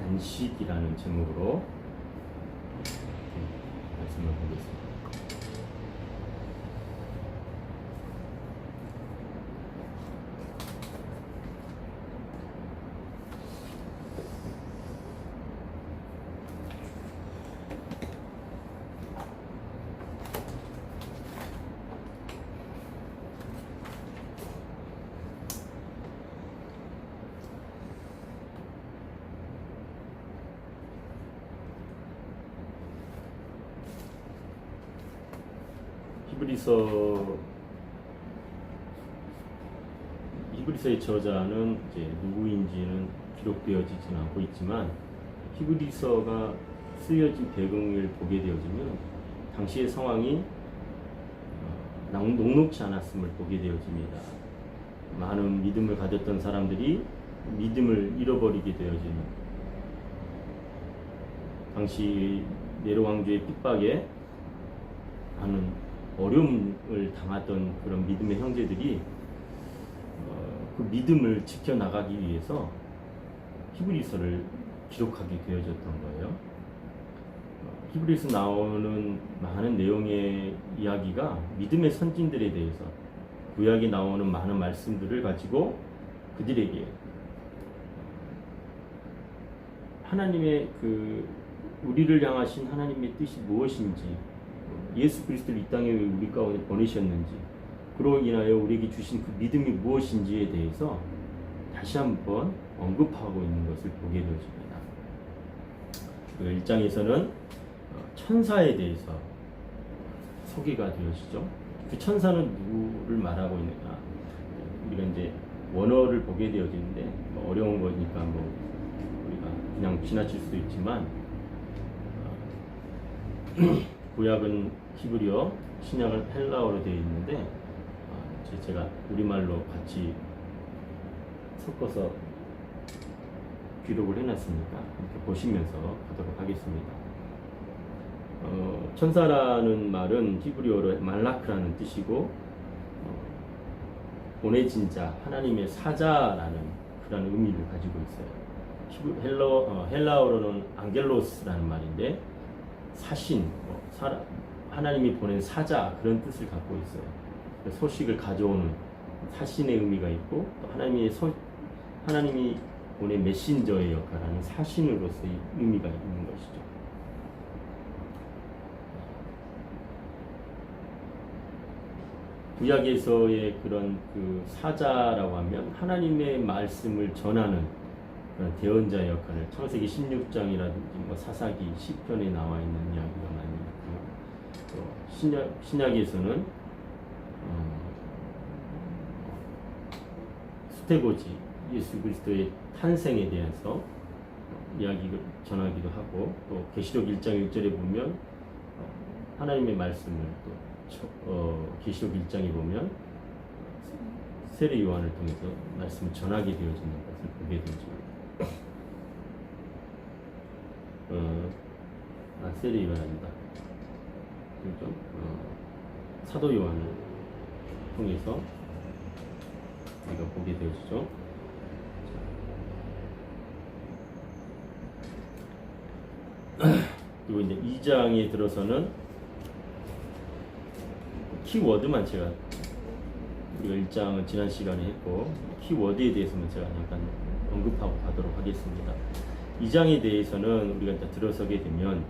안식이라는 제목으로 말씀을 보겠습니다. 히브리서의 저자는 이제 누구인지는 기록되어지지는 않고 있지만, 히브리서가 쓰여진 배경을 보게 되어지면 당시의 상황이 녹록지 않았음을 보게 되어집니다. 많은 믿음을 가졌던 사람들이 믿음을 잃어버리게 되어지는, 당시 네로 왕조의 핍박에 많은 어려움을 당했던 그런 믿음의 형제들이 그 믿음을 지켜나가기 위해서 히브리서를 기록하게 되어졌던 거예요. 히브리서 나오는 많은 내용의 이야기가 믿음의 선진들에 대해서, 구약에 나오는 많은 말씀들을 가지고 그들에게 하나님의 우리를 향하신 하나님의 뜻이 무엇인지, 예수 그리스도를 이 땅에 왜 우리 가운데 보내셨는지, 그로 인하여 우리에게 주신 그 믿음이 무엇인지에 대해서 다시 한번 언급하고 있는 것을 보게 되어집니다. 그 1장에서는 천사에 대해서 소개가 되어지죠. 그 천사는 누구를 말하고 있느냐, 우리가 이제 원어를 보게 되어지는데 어려운 거니까 우리가 그냥 지나칠 수도 있지만, 구약은 히브리어, 신약은 헬라어로 되어 있는데 제가 우리말로 같이 섞어서 기록을 해놨으니까 이렇게 보시면서 가도록 하겠습니다. 천사라는 말은 히브리어로 말라크라는 뜻이고, 보내진 자, 하나님의 사자라는 그런 의미를 가지고 있어요. 헬라어로는 안겔로스라는 말인데, 사신, 하나님이 보낸 사자, 그런 뜻을 갖고 있어요. 소식을 가져오는 사신의 의미가 있고, 또 하나님이 보낸 메신저의 역할하는 사신으로서의 의미가 있는 것이죠. 구약에서의 그런 사자라고 하면 하나님의 말씀을 전하는 그런 대언자 역할을, 창세기 16장이라든지 사사기 10편에 나와 있는 이야기가 많이 있고, 또 신약에서는 수태고지, 예수 그리스도의 탄생에 대해서 이야기를 전하기도 하고, 또 계시록 1장 1절에 보면 하나님의 말씀을, 또 계시록 1장에 보면 세례 요한을 통해서 말씀을 전하게 되어지는 것을 보게 되죠. 세례 요한 아니다. 그렇죠? 사도 요한을 통해서 우리가 보게 되어지죠. 그리고 이제 2장에 들어서는 키워드만 제가, 우리가 1장은 지난 시간에 했고, 키워드에 대해서만 제가 잠깐 언급하고 가도록 하겠습니다. 2장에 대해서는 우리가 이제 들어서게 되면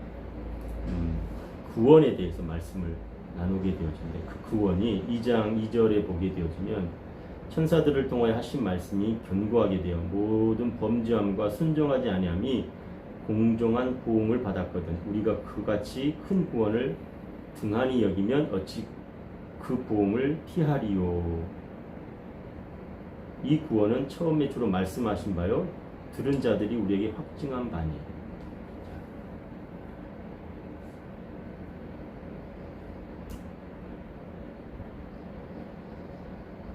구원에 대해서 말씀을 나누게 되어지는데, 그 구원이 2장 2절에 보게 되어지면, 천사들을 통하여 하신 말씀이 견고하게 되어 모든 범죄함과 순종하지 아니함이 공정한 보응을 받았거든. 우리가 그같이 큰 구원을 등한히 여기면 어찌 그 보응을 피하리요. 이 구원은 처음에 주로 말씀하신 바요, 들은 자들이 우리에게 확증한 바니.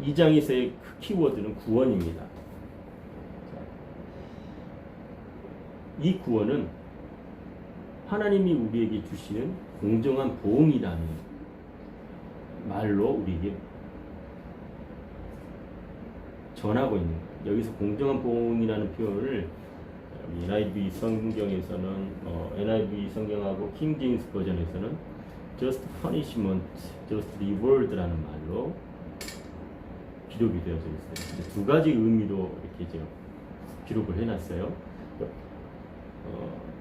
2장에서의 그 키워드는 구원입니다. 이 구원은 하나님이 우리에게 주시는 공정한 보응이라는 말로 우리에게 전하고 있는 거예요. 여기서 공정한 보응이라는 표현을 NIV 성경에서는 NIV 성경하고 킹 제임스 버전에서는 just punishment, just reward라는 말로 기록이 되어져 있어요. 두 가지 의미로 이렇게 이제 기록을 해놨어요.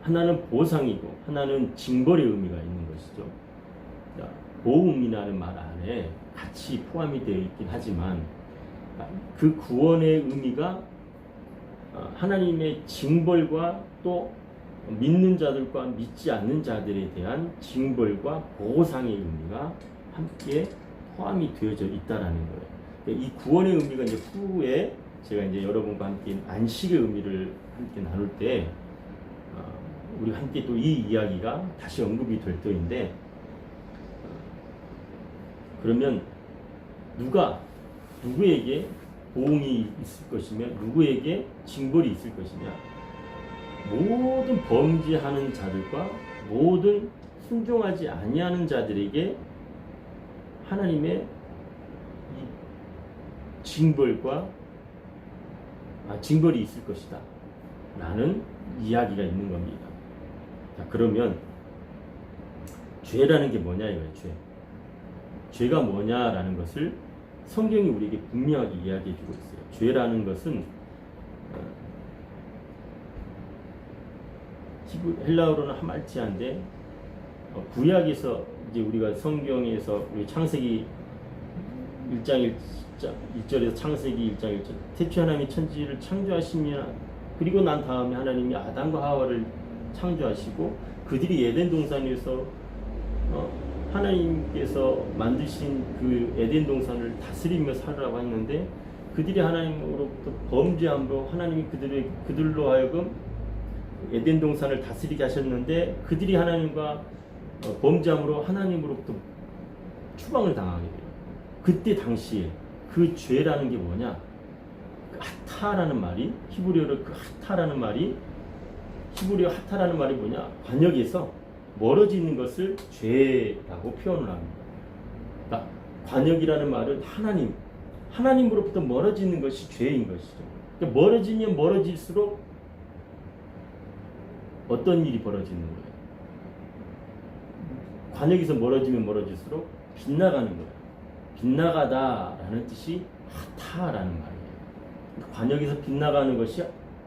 하나는 보상이고 하나는 징벌의 의미가 있는 것이죠. 보응이라는 말 안에 같이 포함이 되어 있긴 하지만 그 구원의 의미가 하나님의 징벌과 또 믿는 자들과 믿지 않는 자들에 대한 징벌과 보상의 의미가 함께 포함이 되어져 있다라는 거예요. 이 구원의 의미가 이제 후에 제가 이제 여러분과 함께 안식의 의미를 함께 나눌 때 우리 함께 또 이 이야기가 다시 언급이 될 터인데 그러면 누구에게 보응이 있을 것이며 누구에게 징벌이 있을 것이냐? 모든 범죄하는 자들과 모든 순종하지 아니하는 자들에게 하나님의 징벌이 있을 것이다 라는 이야기가 있는 겁니다. 자, 그러면 죄라는 게 뭐냐 이거예요. 죄가 뭐냐라는 것을 성경이 우리에게 분명하게 이야기해 주고 있어요. 죄라는 것은 헬라어로는 하말티아인데 구약에서 이제 우리가 성경에서 우리 창세기 1장 1절에서 창세기 1장 1절 태초에 하나님이 천지를 창조하시며 그리고 난 다음에 하나님이 아담과 하와를 창조하시고 그들이 에덴 동산에서 하나님께서 만드신 그 에덴 동산을 다스리며 살으라고 했는데 그들이 하나님으로부터 범죄함으로 하나님이 그들로 하여금 에덴 동산을 다스리게 하셨는데 그들이 하나님과 범죄함으로 하나님으로부터 추방을 당하게 돼요. 그때 당시에 그 죄라는 게 뭐냐? 그 하타라는 말이 히브리어로 그 하타라는 말이 뭐냐? 관역에서 멀어지는 것을 죄라고 표현을 합니다. 그러니까 관역이라는 말은 하나님으로부터 멀어지는 것이 죄인 것이죠. 그러니까 멀어지면 멀어질수록 어떤 일이 벌어지는 거예요? 관역에서 멀어지면 멀어질수록 빗나가는 거예요. 빗나가다라는 뜻이 하타라는 말이에요. 관역에서 빗나가는 것이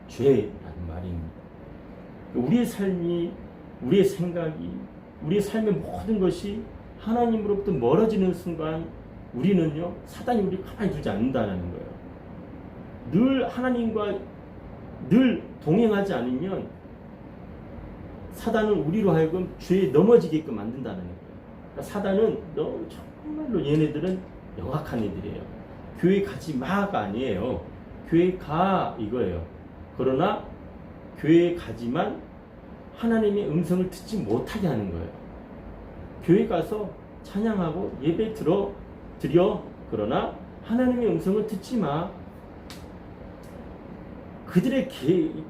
죄라는 말입니다. 우리의 삶이, 우리의 생각이, 우리의 삶의 모든 것이 하나님으로부터 멀어지는 순간 우리는요, 사단이 우리를 가만히 두지 않는다는 거예요. 늘 하나님과 늘 동행하지 않으면 사단은 우리로 하여금 죄에 넘어지게끔 만든다는 거예요. 그러니까 사단은 너무 정말로 얘네들은 영악한 애들이에요. 교회 가지 마가 아니에요. 교회 가 이거예요. 그러나 교회에 가지만 하나님의 음성을 듣지 못하게 하는 거예요. 교회 가서 찬양하고 예배 드려. 그러나 하나님의 음성을 듣지 마. 그들의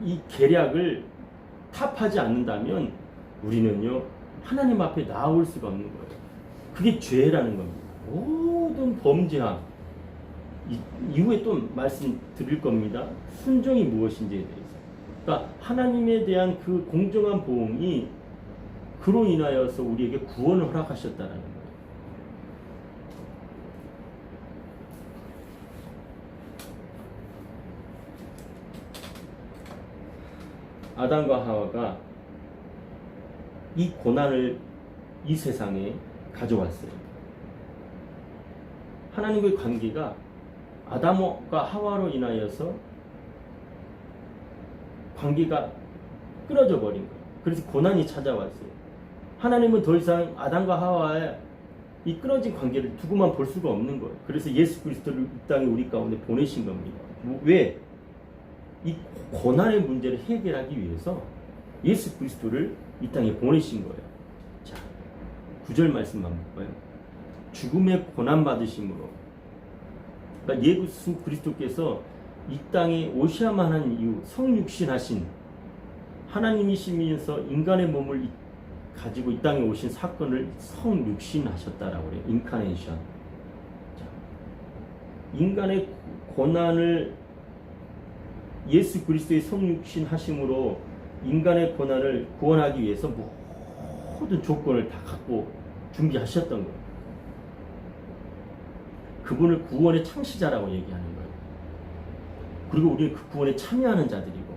이 계략을 타파하지 않는다면 우리는요 하나님 앞에 나올 수가 없는 거예요. 그게 죄라는 겁니다. 모든 범죄함 이후에 또 말씀드릴 겁니다. 순종이 무엇인지에 대해서. 그러니까 하나님에 대한 그 공정한 보응이 그로 인하여서 우리에게 구원을 허락하셨다는 거예요. 아담과 하와가 이 고난을 이 세상에 가져왔어요. 하나님과의 관계가 아담과 하와로 인하여서 관계가 끊어져 버린 거예요. 그래서 고난이 찾아왔어요. 하나님은 더 이상 아담과 하와의 이 끊어진 관계를 두고만 볼 수가 없는 거예요. 그래서 예수 그리스도를 이 땅에 우리 가운데 보내신 겁니다. 왜? 이 고난의 문제를 해결하기 위해서 예수 그리스도를 이 땅에 보내신 거예요. 자, 9절 말씀만 볼까요? 죽음의 고난 받으심으로. 그러니까 예수 그리스도께서 이 땅에 오셔야만 하는 이유, 성육신하신 하나님이시면서 인간의 몸을 가지고 이 땅에 오신 사건을 성육신하셨다라고 그래요. 인카네이션. 자, 인간의 고난을 예수 그리스도의 성육신 하심으로 인간의 고난을 구원하기 위해서 모든 조건을 다 갖고 준비하셨던 거예요. 그분을 구원의 창시자라고 얘기하는 거예요. 그리고 우리는 그 구원에 참여하는 자들이고,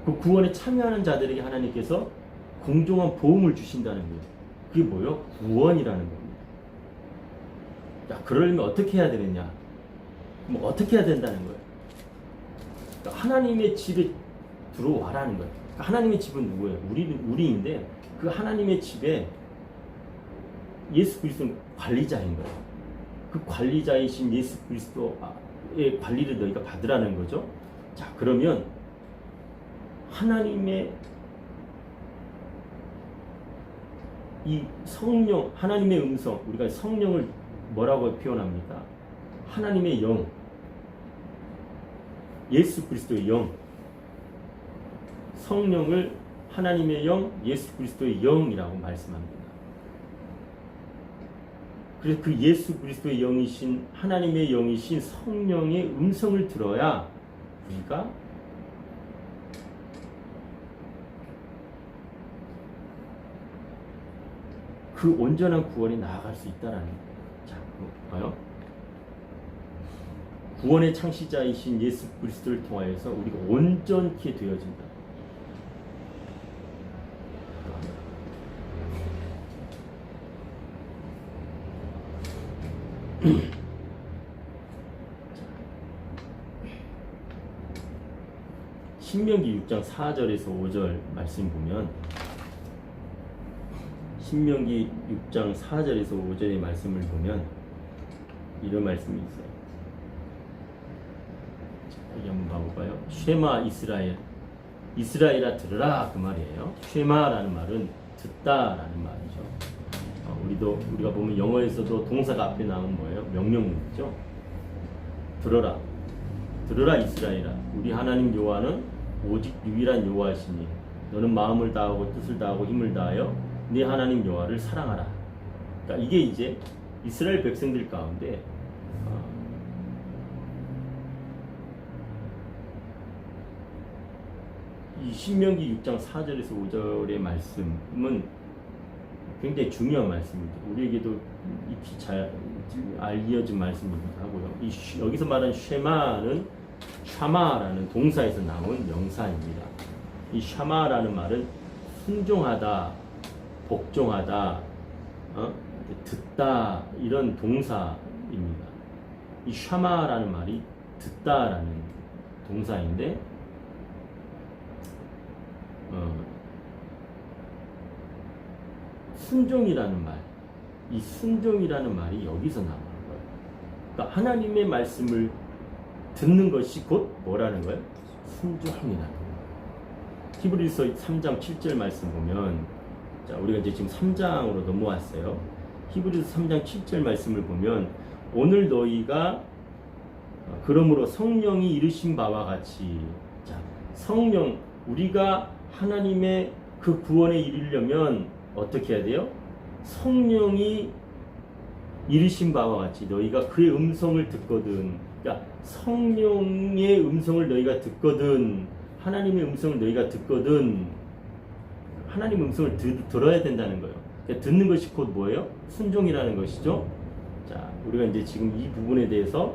그 구원에 참여하는 자들에게 하나님께서 공정한 보응을 주신다는 거예요. 그게 뭐예요? 구원이라는 겁니다. 야, 그러려면 어떻게 해야 되느냐? 뭐 어떻게 해야 된다는 거예요? 그러니까 하나님의 집에 들어와라는 거예요. 그러니까 하나님의 집은 누구예요? 우리인데 그 하나님의 집에 예수 그리스도는 관리자인 거예요. 그 관리자이신 예수 그리스도의 관리를 너희가 받으라는 거죠. 자, 그러면 하나님의 이 성령, 하나님의 음성, 우리가 성령을 뭐라고 표현합니까? 하나님의 영, 예수 그리스도의 영, 성령을 하나님의 영, 예수 그리스도의 영이라고 말씀합니다. 그래서 그 예수 그리스도의 영이신, 하나님의 영이신 성령의 음성을 들어야 우리가 그 온전한 구원에 나아갈 수 있다라는 거예요. 자, 봐요. 구원의 창시자이신 예수 그리스도를 통하여서 우리가 온전케 되어진다. 신명기 6장 4절에서 5절 말씀 보면, 신명기 6장 4절에서 5절의 말씀을 보면 이런 말씀이 있어요. 자, 여기 한번 봐볼까요? 쉐마 이스라엘, 이스라엘아 들으라, 그 말이에요. 쉐마라는 말은 듣다라는 말이죠. 우리가 보면 영어에서도 동사가 앞에 나오는 뭐예요? 명령문이죠. 들어라, 들으라 이스라엘아, 우리 하나님 여호와는 오직 유일한 여호와시니 너는 마음을 다하고 뜻을 다하고 힘을 다하여 네 하나님 여호와를 사랑하라. 그러니까 이게 이제 이스라엘 백성들 가운데 이 신명기 6장 4절에서 5절의 말씀은 굉장히 중요한 말씀입니다. 우리에게도 익히 잘 알려진 말씀이기도 하고요. 여기서 말하는 쉐마는 샤마라는 동사에서 나온 명사입니다. 이 샤마라는 말은 순종하다, 복종하다, 듣다, 이런 동사입니다. 이 샤마라는 말이 듣다라는 동사인데, 순종이라는 말, 이 순종이라는 말이 여기서 나오는 거예요. 그러니까 하나님의 말씀을 듣는 것이 곧 뭐라는 거예요? 순종이라는 거예요. 히브리서 3장 7절 말씀 보면, 자, 우리가 이제 지금 3장으로 넘어왔어요. 히브리서 3장 7절 말씀을 보면, 오늘 너희가 그러므로 성령이 이르신 바와 같이, 자, 성령, 우리가 하나님의 그 구원에 이르려면 어떻게 해야 돼요? 성령이 이르신 바와 같이 너희가 그의 음성을 듣거든. 그러니까 성령의 음성을 너희가 듣거든, 하나님의 음성을 너희가 듣거든, 하나님 음성을 들어야 된다는 거예요. 그러니까 듣는 것이 곧 뭐예요? 순종이라는 것이죠. 자, 우리가 이제 지금 이 부분에 대해서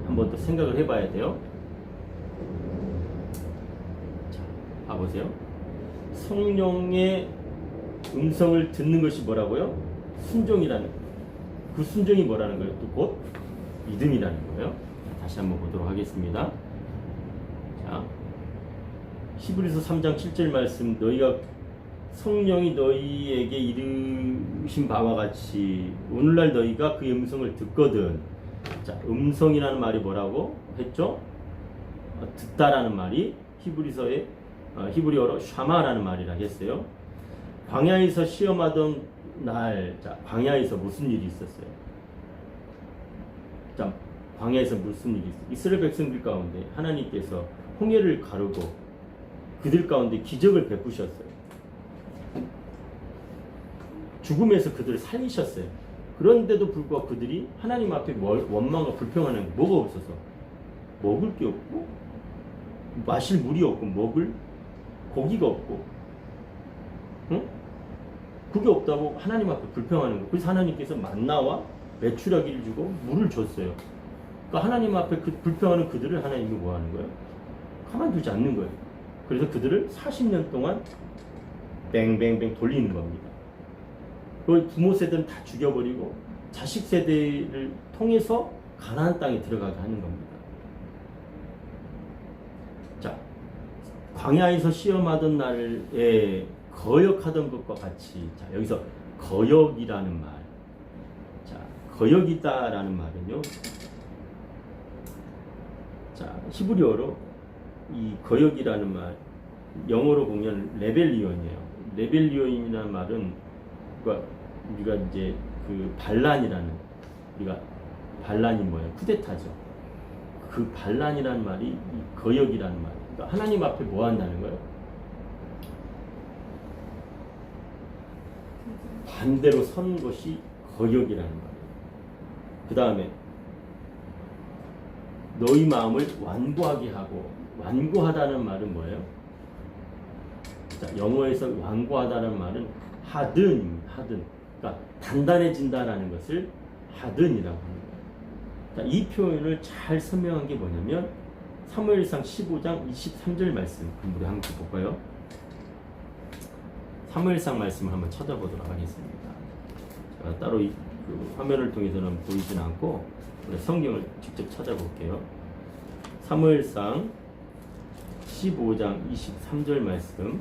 한번 더 생각을 해봐야 돼요. 자, 봐보세요. 성령의 음성을 듣는 것이 뭐라고요? 순종이라는 거예요. 그 순종이 뭐라는 거예요? 또 곧 믿음이라는 거예요. 다시 한번 보도록 하겠습니다. 자, 히브리서 3장 7절 말씀, 너희가 성령이 너희에게 이르신 바와 같이 오늘날 너희가 그의 음성을 듣거든. 자, 음성이라는 말이 뭐라고 했죠? 듣다라는 말이 히브리어로 샤마라는 말이라 했어요. 광야에서 시험하던 날, 자, 광야에서 무슨 일이 있었어요? 자, 광야에서 무슨 일이 있었어요? 이스라엘 백성들 가운데 하나님께서 홍해를 가르고 그들 가운데 기적을 베푸셨어요. 죽음에서 그들을 살리셨어요. 그런데도 불구하고 그들이 하나님 앞에 원망과 불평하는 게 뭐가 없어서 먹을 게 없고 마실 물이 없고 먹을 고기가 없고, 응? 그게 없다고 하나님 앞에 불평하는 거예요. 그래서 하나님께서 만나와 메추라기를 주고 물을 줬어요. 그러니까 하나님 앞에 그 불평하는 그들을 하나님이 뭐 하는 거예요? 가만두지 않는 거예요. 그래서 그들을 40년 동안 뱅뱅뱅 돌리는 겁니다. 그 부모 세대는 다 죽여버리고 자식 세대를 통해서 가나안 땅에 들어가게 하는 겁니다. 자, 광야에서 시험하던 날에 거역하던 것과 같이, 자, 여기서 거역이라는 말, 자, 거역이다라는 말은요, 자, 히브리어로 이 거역이라는 말, 영어로 보면 레벨리온이에요. 레벨리온이라는 말은 우리가 이제 그 반란이라는, 우리가 반란이 뭐예요? 쿠데타죠. 그 반란이라는 말이 이 거역이라는 말. 그러니까 하나님 앞에 뭐 한다는 거예요? 반대로 선 것이 거역이라는 말이에요. 그 다음에 너희 마음을 완고하게 하고, 완고하다는 말은 뭐예요? 자, 영어에서 완고하다는 말은 하든. 그러니까 단단해진다라는 것을 하든이라고 합니다. 자, 이 표현을 잘 설명한 게 뭐냐면 사무엘상 15장 23절 말씀, 우리 함께 볼까요? 사무엘상 말씀을 한번 찾아보도록 하겠습니다. 제가 따로 그 화면을 통해서는 보이진 않고 우리 성경을 직접 찾아볼게요. 사무엘상 15장 23절 말씀.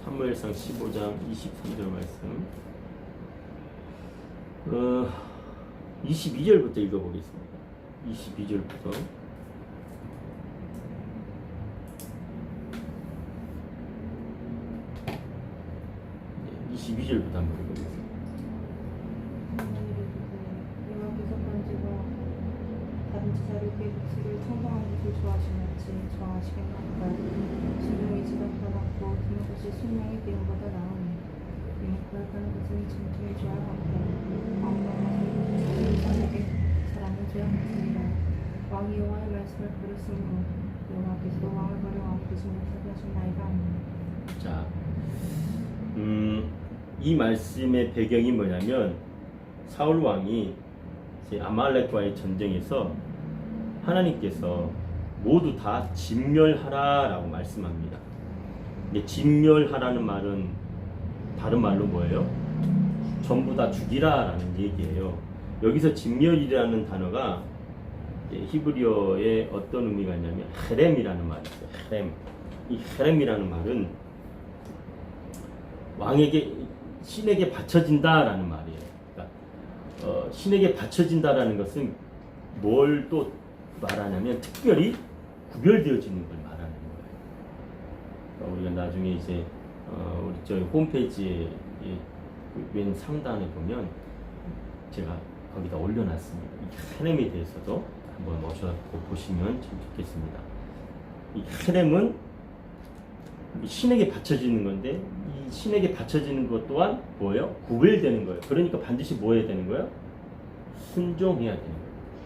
사무엘상 15장 23절 말씀. 22절부터 읽어보겠습니다. 22절부터. 22절부터 한번 읽어보겠습니다. 여호와께서 번지고 다른지 자료의 복수를 청정한 것을 좋아하시는지 좋아하시겠나이까. 진용이 지각보다 낫고 드는 것이 순명의 기름보다 나으니 고약하는 것은 진통이 좋아하고 왕명하는 사람에게 사람은 죄악했습니다. 왕이 여호와의 말씀을 버렸으므로 여호와께서도 왕을 버려 왕 대신 못하게 하셨나이다. 자, 이 말씀의 배경이 뭐냐면 사울 왕이 이제 아말렉과의 전쟁에서 하나님께서 모두 다 진멸하라라고 말씀합니다. 근데 진멸하라는 말은 다른 말로 뭐예요? 전부 다 죽이라라는 얘기예요. 여기서 진멸이라는 단어가 히브리어에 어떤 의미가 있냐면 헤렘이라는 말이 있어요. 헤렘. 이 헤렘이라는 말은 왕에게, 신에게 바쳐진다라는 말이에요. 그러니까 신에게 바쳐진다라는 것은 뭘 또 말하냐면 특별히 구별되어지는 걸 말하는 거예요. 그러니까 우리가 나중에 이제 우리 저 홈페이지에 왼 상단에 보면 제가 거기다 올려놨습니다. 이 헤렘에 대해서도 한번 오셔서 보시면 참 좋겠습니다. 이 헤렘은 신에게 바쳐지는 건데, 이 신에게 바쳐지는 것 또한 뭐예요? 구별되는 거예요. 그러니까 반드시 뭐 해야 되는 거예요? 순종해야 되는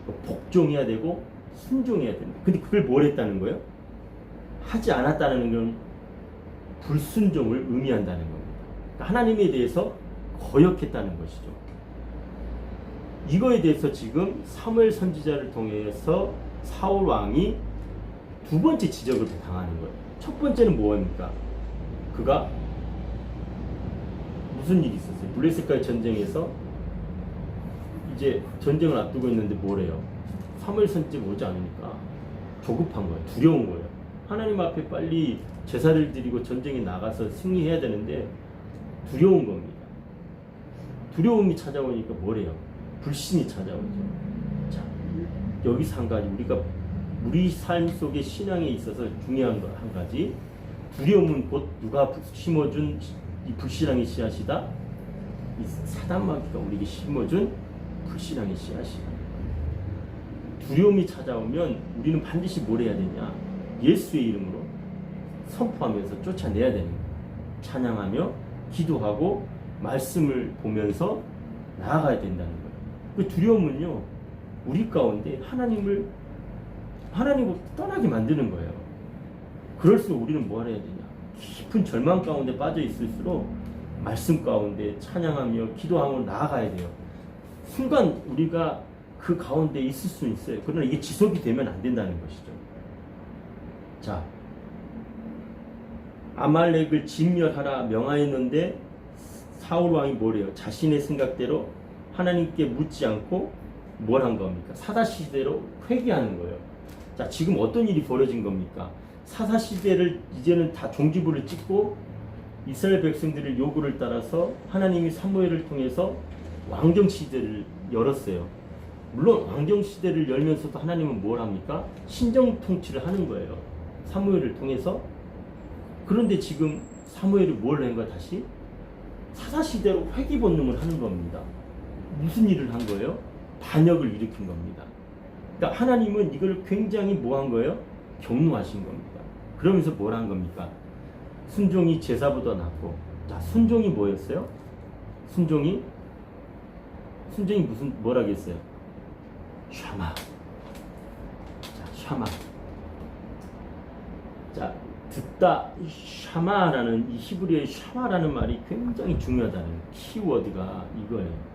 거예요. 복종해야 되고 순종해야 되는 거예요. 근데 그걸 뭘 했다는 거예요? 하지 않았다는 건 불순종을 의미한다는 겁니다. 그러니까 하나님에 대해서 거역했다는 것이죠. 이거에 대해서 지금 사무엘 선지자를 통해서 사울 왕이 두 번째 지적을 당하는 거예요. 첫 번째는 뭐입니까? 그가 무슨 일이 있었어요? 블레셋과의 전쟁에서 이제 전쟁을 앞두고 있는데 뭐래요? 사무엘 선지자가 오지 않으니까 조급한 거예요. 두려운 거예요. 하나님 앞에 빨리 제사를 드리고 전쟁에 나가서 승리해야 되는데 두려운 겁니다. 두려움이 찾아오니까 뭐래요? 불신이 찾아오죠. 자, 여기서 한 가지 우리 삶 속의 신앙에 있어서 중요한 거 한 가지, 두려움은 곧 누가 심어준 이 불신앙의 씨앗이다. 이 사단마귀가 우리에게 심어준 불신앙의 씨앗이다. 두려움이 찾아오면 우리는 반드시 뭘 해야 되냐? 예수의 이름으로 선포하면서 쫓아내야 되는 거예요. 찬양하며 기도하고 말씀을 보면서 나아가야 된다는 거예요. 그 두려움은요, 우리 가운데 하나님을 떠나게 만드는 거예요. 그럴수록 우리는 뭐 해야 되냐? 깊은 절망 가운데 빠져 있을수록 말씀 가운데 찬양하며 기도하며 나아가야 돼요. 순간 우리가 그 가운데 있을 수 있어요. 그러나 이게 지속이 되면 안 된다는 것이죠. 자, 아말렉을 진멸하라 명하였는데 사울 왕이 뭐래요? 자신의 생각대로 하나님께 묻지 않고 뭘 한 겁니까? 사사시대로 회개하는 거예요. 자, 지금 어떤 일이 벌어진 겁니까? 사사시대를 이제는 다 종지부를 찍고 이스라엘 백성들의 요구를 따라서 하나님이 사무엘을 통해서 왕정시대를 열었어요. 물론 왕정시대를 열면서도 하나님은 뭘 합니까? 신정 통치를 하는 거예요. 사무엘을 통해서. 그런데 지금 사무엘이 뭘 한 거야? 다시 사사시대로 회귀 본능을 하는 겁니다. 무슨 일을 한 거예요? 반역을 일으킨 겁니다. 그러니까 하나님은 이걸 굉장히 뭐 한 거예요? 경노하신 겁니다. 그러면서 뭘 한 겁니까? 순종이 제사보다 낫고. 자, 순종이 뭐였어요? 순종이 무슨 뭐라겠어요? 샤마. 자, 샤마. 자, 듣다. 샤마라는 이 히브리어의 샤마라는 말이 굉장히 중요하다는 키워드가 이거예요.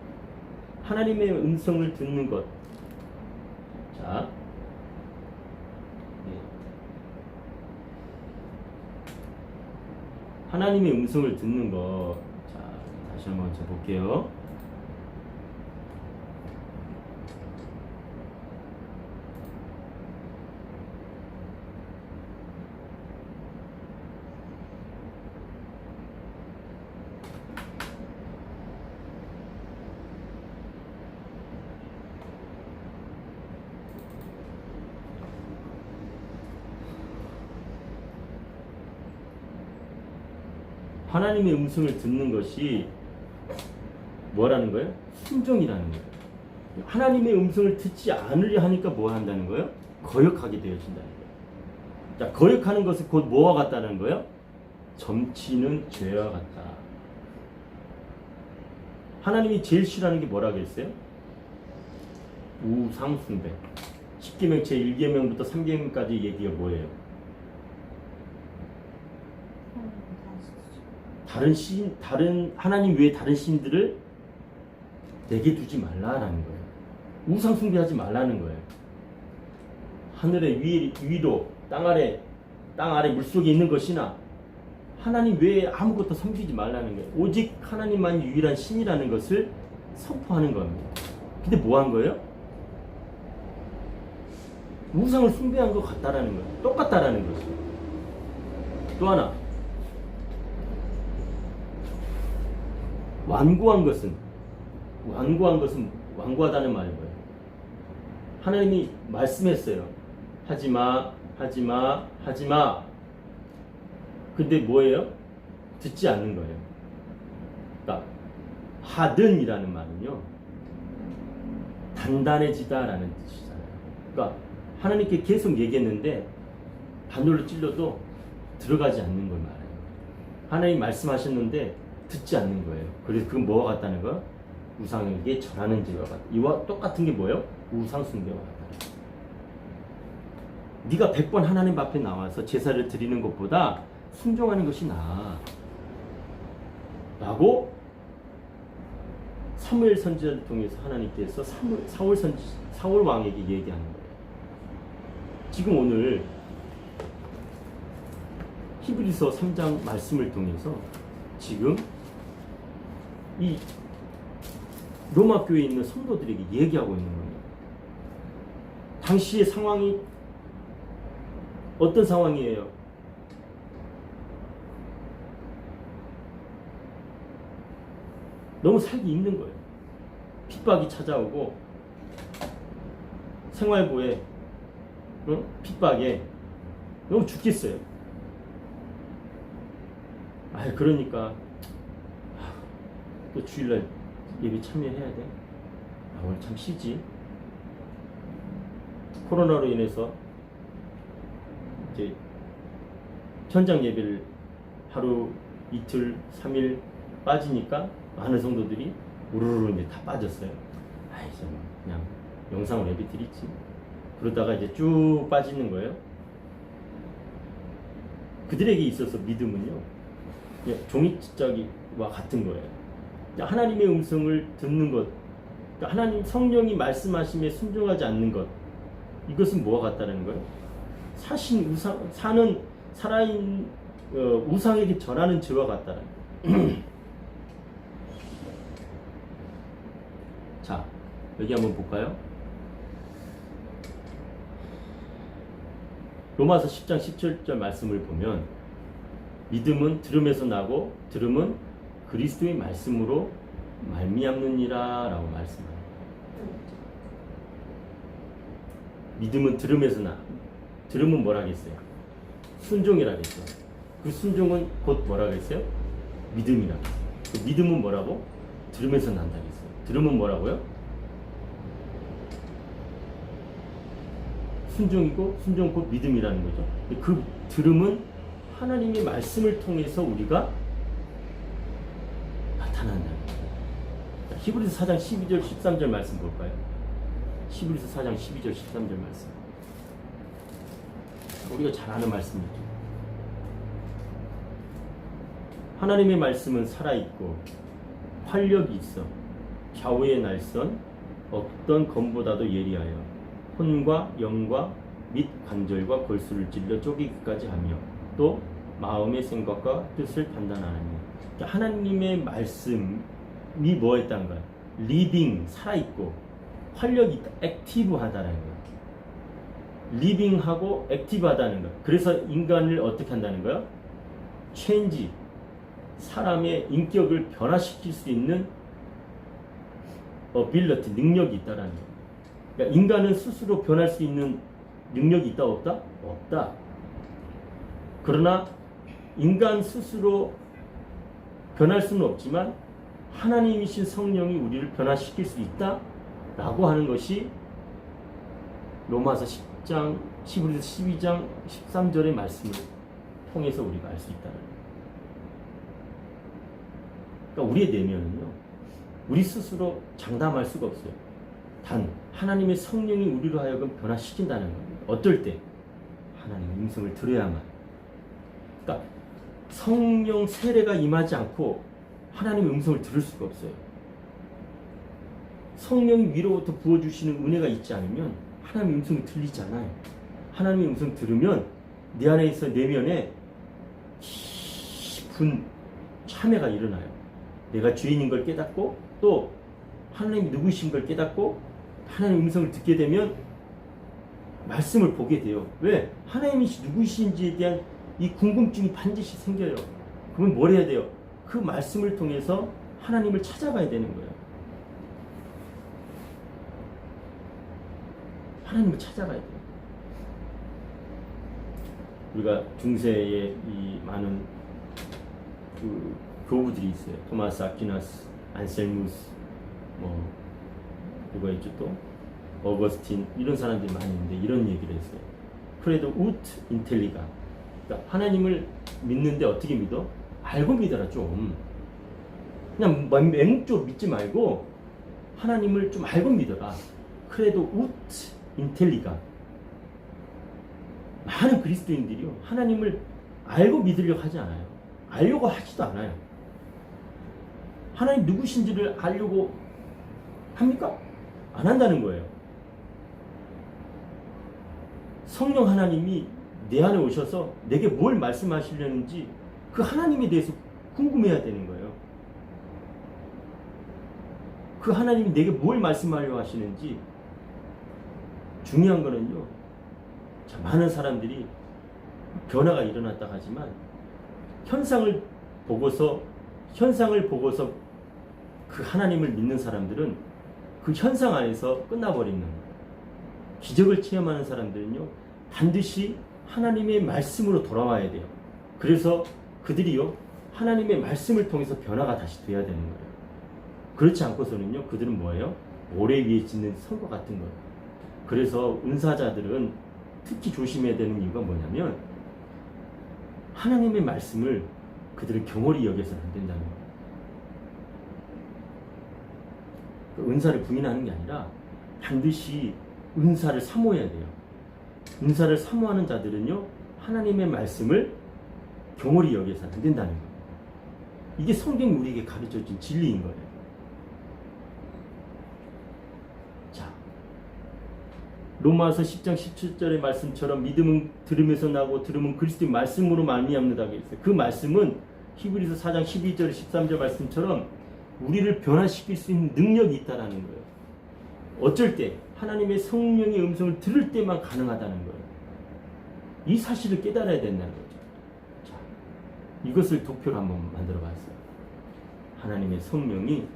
하나님의 음성을 듣는 것. 자, 하나님의 음성을 듣는 것. 자, 다시 한번 볼게요. 하나님의 음성을 듣는 것이 뭐라는 거예요? 순종이라는 거예요. 하나님의 음성을 듣지 않으려 하니까 뭐 한다는 거예요? 거역하게 되어진다는 거예요. 자, 거역하는 것은 곧 뭐와 같다는 거예요? 점치는 죄와 같다. 하나님이 제일 싫어하는 게 뭐라고 했어요? 우상숭배. 10계명 제1계명부터 3계명까지 얘기가 뭐예요? 다른 하나님 외에 다른 신들을 내게 두지 말라라는 거예요. 우상 숭배하지 말라는 거예요. 하늘의 위로 땅 아래 물속에 있는 것이나 하나님 외에 아무것도 섬기지 말라는 거예요. 오직 하나님만 유일한 신이라는 것을 선포하는 겁니다. 근데 뭐 한 거예요? 우상을 숭배한 것 같다라는 거예요. 똑같다라는 거죠. 또 하나, 완고한 것은 완고하다는 말인 거예요. 하나님이 말씀했어요. 하지마. 근데 뭐예요? 듣지 않는 거예요. 그러니까 하든이라는 말은요, 단단해지다라는 뜻이잖아요. 그러니까 하나님께 계속 얘기했는데 바늘로 찔러도 들어가지 않는 걸 말해요. 하나님 말씀하셨는데 듣지 않는 거예요. 그래서 그건 뭐와 같다는 거야? 우상에게 절하는 죄와 같다. 이와 똑같은 게 뭐예요? 우상숭배와 같다. 네가 100번 하나님 앞에 나와서 제사를 드리는 것보다 순종하는 것이 나아 라고 사무엘 선지자를 통해서 하나님께서 사울 왕에게 얘기하는 거예요. 지금 오늘 히브리서 3장 말씀을 통해서 지금 이 로마 교회에 있는 성도들에게 얘기하고 있는 거예요. 당시의 상황이 어떤 상황이에요? 너무 살기 힘든 거예요. 핍박이 찾아오고 생활고에 핍박에 너무 죽겠어요. 그러니까 또 주일날 예배 참여해야 돼. 오늘 참 쉬지. 코로나로 인해서 이제 현장 예배를 하루, 이틀, 3일 빠지니까 많은 성도들이 우르르 이제 다 빠졌어요. 이제 그냥 영상으로 예배 드리지. 그러다가 이제 쭉 빠지는 거예요. 그들에게 있어서 믿음은요, 그냥 종이짝이와 같은 거예요. 하나님의 음성을 듣는 것, 하나님 성령이 말씀하심에 순종하지 않는 것, 이것은 뭐와 같다는 거예요? 사신 우상, 사는 살아있는 우상에게 전하는 죄와 같다는 거예요. 자, 여기 한번 볼까요? 로마서 10장 17절 말씀을 보면 믿음은 들음에서 나고 들음은 그리스도의 말씀으로 말미암느니라 라고 말씀합니다. 믿음은 들음에서 나. 들음은 뭐라겠어요? 순종이라겠죠. 그 순종은 곧 뭐라겠어요? 믿음이라고. 그 믿음은 뭐라고? 들음에서 난다겠어요. 들음은 뭐라고요? 순종이고 순종 곧 믿음이라는 거죠. 그 들음은 하나님의 말씀을 통해서 우리가 나타난다는 거예요. 히브리서 4장 12절 13절 말씀 볼까요? 히브리서 4장 12절 13절 말씀. 우리가 잘 아는 말씀이죠. 하나님의 말씀은 살아있고 활력이 있어 좌우의 날선 어떤 검보다도 예리하여 혼과 영과 및 관절과 골수를 찔러 쪼개기까지 하며 또 마음의 생각과 뜻을 판단하느니. 하나님의 말씀이 뭐였다는 거야? 리빙, 살아있고 활력이 있다, 액티브하다는 거야. 리빙하고 액티브하다는 거야. 그래서 인간을 어떻게 한다는 거야? 체인지, 사람의 인격을 변화시킬 수 있는 어빌리티, 능력이 있다라는 거야. 그러니까 인간은 스스로 변할 수 있는 능력이 있다 없다? 없다. 그러나 인간 스스로 변할 수는 없지만 하나님이신 성령이 우리를 변화시킬 수 있다 라고 하는 것이 로마서 10장, 히브리서 12장 13절의 말씀을 통해서 우리가 알 수 있다는 거예요. 그러니까 우리의 내면은요, 우리 스스로 장담할 수가 없어요. 단 하나님의 성령이 우리로 하여금 변화시킨다는 겁니다. 어떨 때? 하나님의 음성을 들어야만. 그러니까 성령 세례가 임하지 않고 하나님의 음성을 들을 수가 없어요. 성령이 위로부터 부어주시는 은혜가 있지 않으면 하나님의 음성이 들리지 않아요. 하나님의 음성 들으면 내 안에 있어 내면에 깊은 참회가 일어나요. 내가 죄인인 걸 깨닫고 또 하나님이 누구신 걸 깨닫고 하나님의 음성을 듣게 되면 말씀을 보게 돼요. 왜? 하나님이 누구신지에 대한 이 궁금증이 반드시 생겨요. 그러면 뭘 해야 돼요? 그 말씀을 통해서 하나님을 찾아가야 되는 거예요. 하나님을 찾아가야 돼요. 우리가 중세에 이 많은 그 교부들이 있어요. 토마스 아퀴나스, 안셀무스, 뭐 누가 있죠 또? 어거스틴, 이런 사람들이 많이 있는데 이런 얘기를 했어요. 그래도 우트 인텔리가, 그러니까 하나님을 믿는데 어떻게 믿어? 알고 믿어라 좀. 그냥 맹목적으로 믿지 말고 하나님을 좀 알고 믿어라. 그래도 우트 인텔리가. 많은 그리스도인들이요, 하나님을 알고 믿으려고 하지 않아요. 알려고 하지도 않아요. 하나님 누구신지를 알려고 합니까? 안 한다는 거예요. 성령 하나님이 내 안에 오셔서 내게 뭘 말씀하시려는지 그 하나님에 대해서 궁금해야 되는 거예요. 그 하나님이 내게 뭘 말씀하려고 하시는지. 중요한 거는요, 자, 많은 사람들이 변화가 일어났다 하지만 현상을 보고서 그 하나님을 믿는 사람들은 그 현상 안에서 끝나버리는 거예요. 기적을 체험하는 사람들은요, 반드시 하나님의 말씀으로 돌아와야 돼요. 그래서 그들이요, 하나님의 말씀을 통해서 변화가 다시 돼야 되는 거예요. 그렇지 않고서는요, 그들은 뭐예요? 모래 위에 짓는 성과 같은 거예요. 그래서 은사자들은 특히 조심해야 되는 이유가 뭐냐면 하나님의 말씀을 그들을 경홀히 여겨서는 안 된다는 거예요. 그 은사를 부인하는 게 아니라 반드시 은사를 사모해야 돼요. 은사를 사모하는 자들은요, 하나님의 말씀을 경홀히 여겨서는 안 된다는 거예요. 이게 성경이 우리에게 가르쳐준 진리인 거예요. 자, 로마서 10장 17절의 말씀처럼 믿음은 들음에서 나고 들음은 그리스도의 말씀으로 말미암는다고 했어요. 그 말씀은 히브리서 4장 12절 13절 말씀처럼 우리를 변화시킬 수 있는 능력이 있다는 거예요. 어쩔 때 하나님의 성령의 음성을 들을 때만 가능하다는 거예요. 이 사실을 깨달아야 된다는 거죠. 자, 이것을 도표로 한번 만들어 봤어요. 하나님의 성령이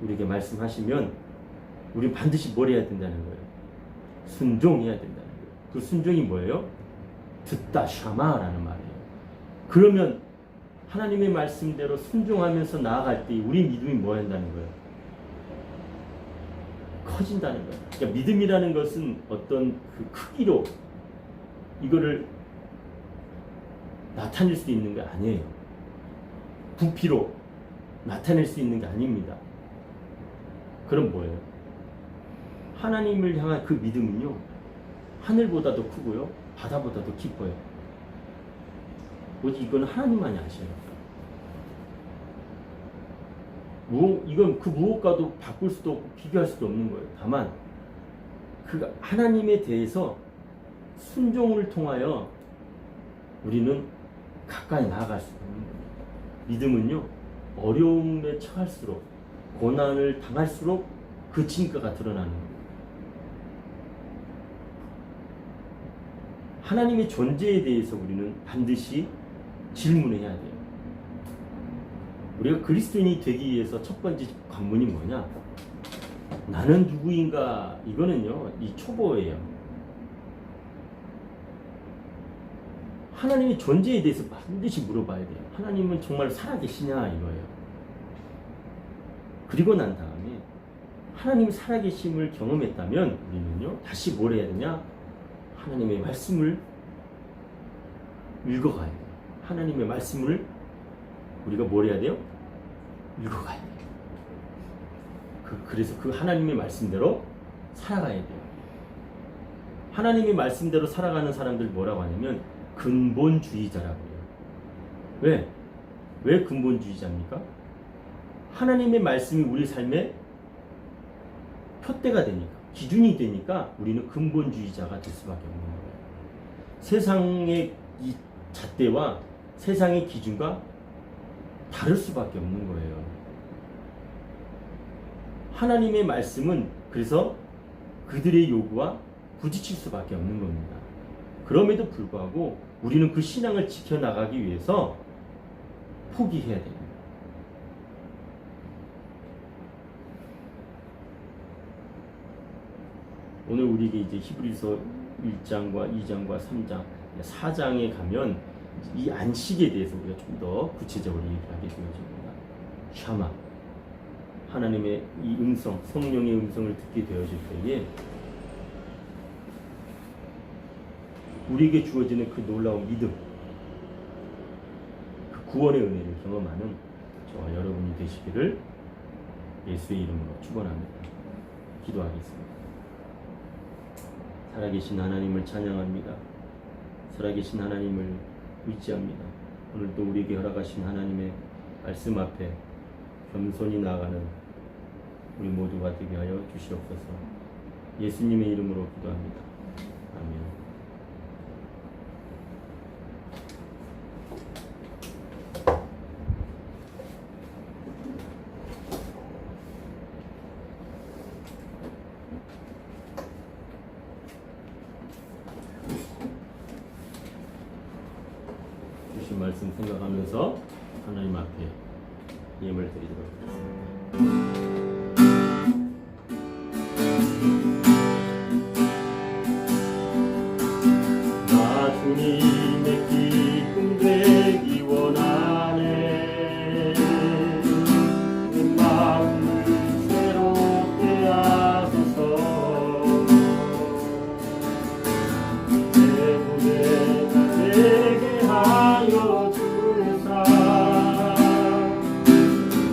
우리에게 말씀하시면 우리 반드시 뭘 해야 된다는 거예요? 순종해야 된다는 거예요. 그 순종이 뭐예요? 듣다 샤마라는 말이에요. 그러면 하나님의 말씀대로 순종하면서 나아갈 때 우리 믿음이 뭐 한다는 거예요? 커진다는 거예요. 그러니까 믿음이라는 것은 어떤 그 크기로 이거를 나타낼 수 있는 게 아니에요. 부피로 나타낼 수 있는 게 아닙니다. 그럼 뭐예요? 하나님을 향한 그 믿음은요, 하늘보다도 크고요, 바다보다도 깊어요. 오직 이건 하나님만이 아셔요. 이건 그 무엇과도 바꿀 수도 없고 비교할 수도 없는 거예요. 다만 그 하나님에 대해서 순종을 통하여 우리는 가까이 나아갈 수 있는 거예요. 믿음은요, 어려움에 처할수록, 고난을 당할수록 그 진가가 드러나는 거예요. 하나님의 존재에 대해서 우리는 반드시 질문해야 돼요. 우리가 그리스도인이 되기 위해서 첫 번째 관문이 뭐냐? 나는 누구인가? 이거는요, 이 초보예요. 하나님의 존재에 대해서 반드시 물어봐야 돼요. 하나님은 정말 살아계시냐? 이거예요. 그리고 난 다음에 하나님 살아계심을 경험했다면 우리는요, 다시 뭘 해야 되냐? 하나님의 말씀을 읽어가야 돼요. 하나님의 말씀을 우리가 뭘 해야 돼요? 읽어가야 돼요. 그래서 그 하나님의 말씀대로 살아가야 돼요. 하나님의 말씀대로 살아가는 사람들 뭐라고 하냐면 근본주의자라고 해요. 왜? 왜 근본주의자입니까? 하나님의 말씀이 우리 삶의 표대가 되니까, 기준이 되니까 우리는 근본주의자가 될 수밖에 없는 거예요. 세상의 이 잣대와 세상의 기준과 다를 수밖에 없는 거예요. 하나님의 말씀은 그래서 그들의 요구와 부딪힐 수밖에 없는 겁니다. 그럼에도 불구하고 우리는 그 신앙을 지켜나가기 위해서 포기해야 됩니다. 오늘 우리에게 이제 히브리서 1장과 2장과 3장, 4장에 가면 이 안식에 대해서 우리가 좀 더 구체적으로 얘기하게 되어집니다. 샤마, 하나님의 이 음성, 성령의 음성을 듣게 되어질 때에 우리에게 주어지는 그 놀라운 믿음, 그 구원의 은혜를 경험하는 저와 여러분이 되시기를 예수의 이름으로 축원합니다. 기도하겠습니다. 살아계신 하나님을 찬양합니다. 살아계신 하나님을 의지합니다. 오늘도 우리에게 허락하신 하나님의 말씀 앞에 겸손히 나아가는 우리 모두가 되게 하여 주시옵소서. 예수님의 이름으로 기도합니다. 아멘. 주신 말씀 생각하면서 하나님 앞에 예물 드리도록 하겠습니다. 나 주님의 기쁨 되기 원하네. 내 마음을 새롭게 하소서. 내 무대가 되게 하여 주사.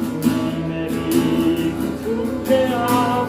주님의 빛 숭배하며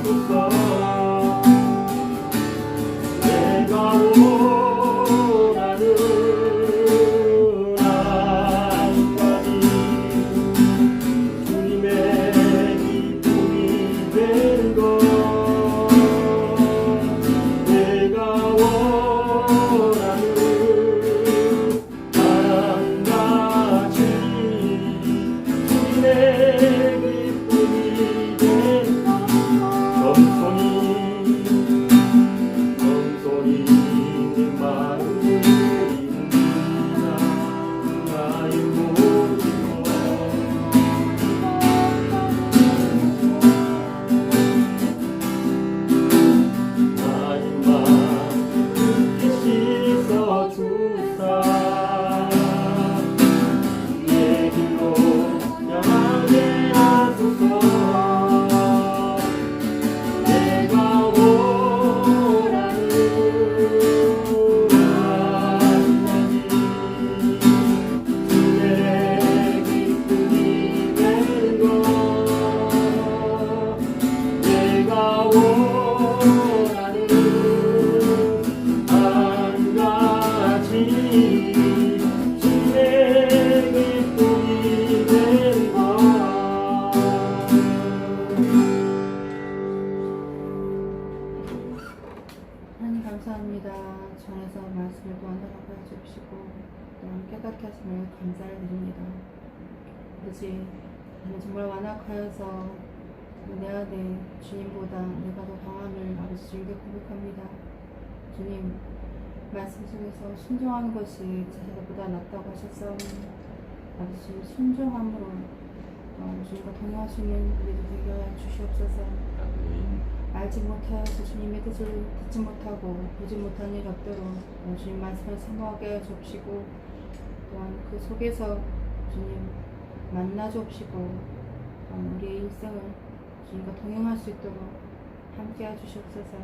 감사합니다. 전에서 말씀을 또한 허락하여 주시고 또한 깨닫게 하심을 감사를 드립니다. 아버지, 나는 정말 완악하여서 내 안에 주님보다 내가 더 강함을 아버지 주님께 고백합니다. 주님, 말씀 속에서 순종하는 것이 제사보다 낫다고 하셨사오니 아버지 순종함으로 주님과 동행하시는 우리도 되게 하여 주시옵소서. 아멘. 알지 못하여서 주님의 뜻을 듣지 못하고 보지 못한 일이 없도록 주님 말씀을 사모하게 하여 주옵시고 또한 그 속에서 주님 만나 주옵시고 우리의 일생을 주님과 동행할 수 있도록 함께 해 주시옵소서.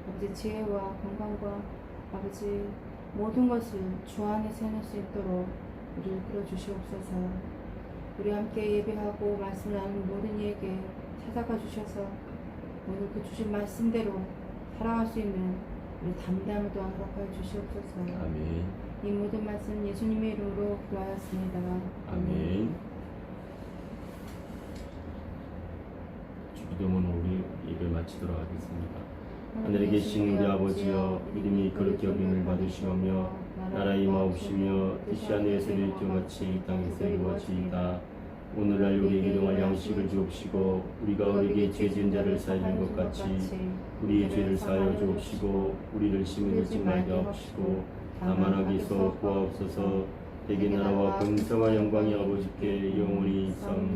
아버지 지혜와 건강과 아버지 모든 것을 주 안에 세울 수 있도록 우리를 이끌어 주시옵소서. 우리 함께 예배하고 말씀을 나누는 모든 이에게 찾아가 주셔서 오늘 그 주신 말씀대로 살아갈 수 있는 우리 담대함을 또한 허락하여 주시옵소서. 아멘. 이 모든 말씀 예수님의 이름으로 기도하였습니다. 아멘. 주기도문 우리 예배 마치도록 하겠습니다. 하늘에 계신 우리 아버지여, 이름이 거룩히 여김을 받으시오며 나라 임하옵시며 뜻이 하늘에서 이루어진 같이 이 땅에서 이루어지이다. 오늘날 우리에게 일용할 양식을 주옵시고 우리가 우리에게 죄 지은 자를 사하는 것 같이 우리의 죄를 사하여 주옵시고 우리를 시험에 들지 말게 하옵시고 다만 악에서 구하옵소서. 대개 나라와 권세와 영광이 아버지께 영원히 있사옵나이다.